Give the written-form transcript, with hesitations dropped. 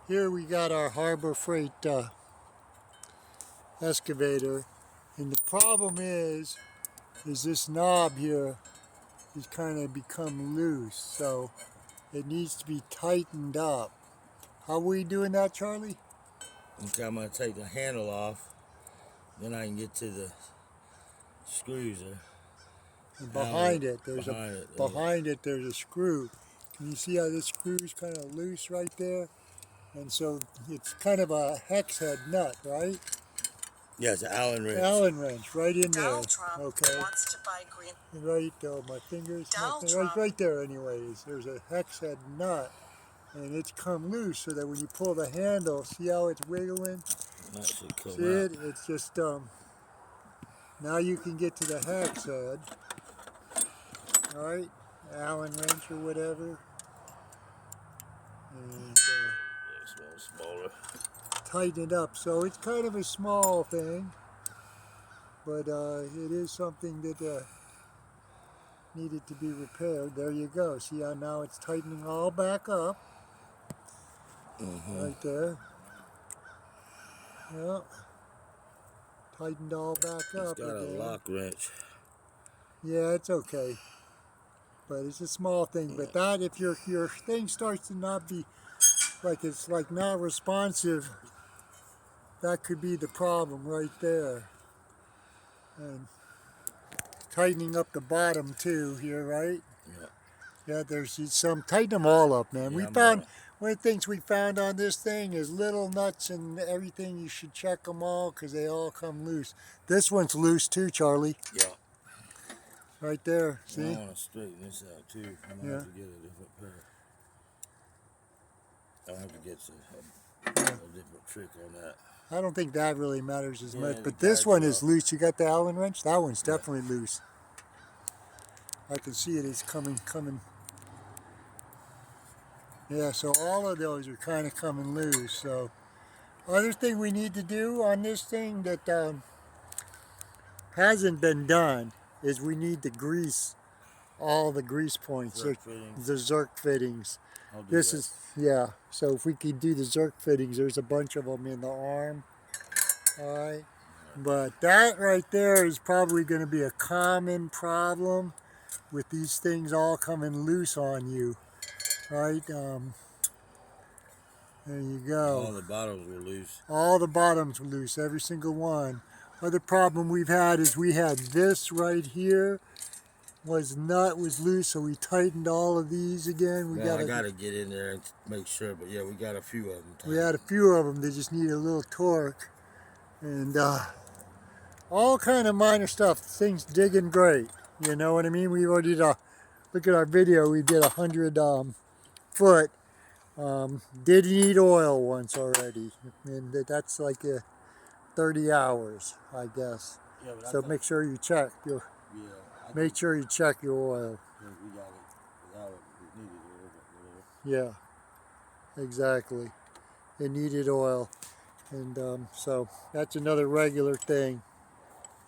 Here we got our Harbor Freight excavator, and the problem is this knob here has kind of become loose, so it needs to be tightened up. How are we doing that, Charlie? Okay, I'm going to take the handle off, then I can get to the screws there. And behind it, there's a screw. Can you see how this screw is kind of loose right there? And so it's kind of a hex head nut, right? Yeah, it's an Allen wrench. Allen wrench, right in there. Donald Trump okay. wants to buy green. Right, my fingers, right there anyways. There's a hex head nut, and it's come loose so that when you pull the handle, see how it's wiggling? That should come See out. it? It's just, now you can get to the hex head. Alright, Allen wrench or whatever. And It's a little smaller. tighten it up. So it's kind of a small thing, but it is something that needed to be repaired. There you go. See how now it's tightening all back up. Right there. Yep. Tightened all back up. It's got a lock wrench. Yeah, it's okay. But it's a small thing. But that, if your thing starts to not be it's not responsive, that could be the problem right there. And tightening up the bottom too here, right? Yeah. Yeah, there's some, tighten them all up, man. Yeah, We found, one of the things we found on this thing is little nuts and everything. You should check them all because they all come loose. This one's loose too, Charlie. Yeah. Right there, see? I want to straighten this out too. I'm going to have to get a different pair. I'll have to get a different trick on that. I don't think that really matters as much, but this one is loose. You got the Allen wrench? That one's definitely loose. I can see it is coming. Yeah, so all of those are kind of coming loose. So, other thing we need to do on this thing that hasn't been done is we need to grease all the grease points, the Zerk fittings. This is, yeah, so if we could do the Zerk fittings, there's a bunch of them in the arm. Alright, but that right there is probably going to be a common problem with these things all coming loose on you. Right, there you go. All the bottoms were loose. All the bottoms were loose, every single one. Other problem we've had is we had this right here was loose, so we tightened all of these again. I gotta get in there and make sure, but yeah, we got a few of them tightened. We had a few of them. They just need a little torque, and all kind of minor stuff. Things digging great. You know what I mean? We already did look at our video. We did 100 foot. Did need oil once already, and that's like 30 hours, I guess. Yeah, so make sure you check. Make sure you check your oil. Yeah, exactly. It needed oil. And so that's another regular thing.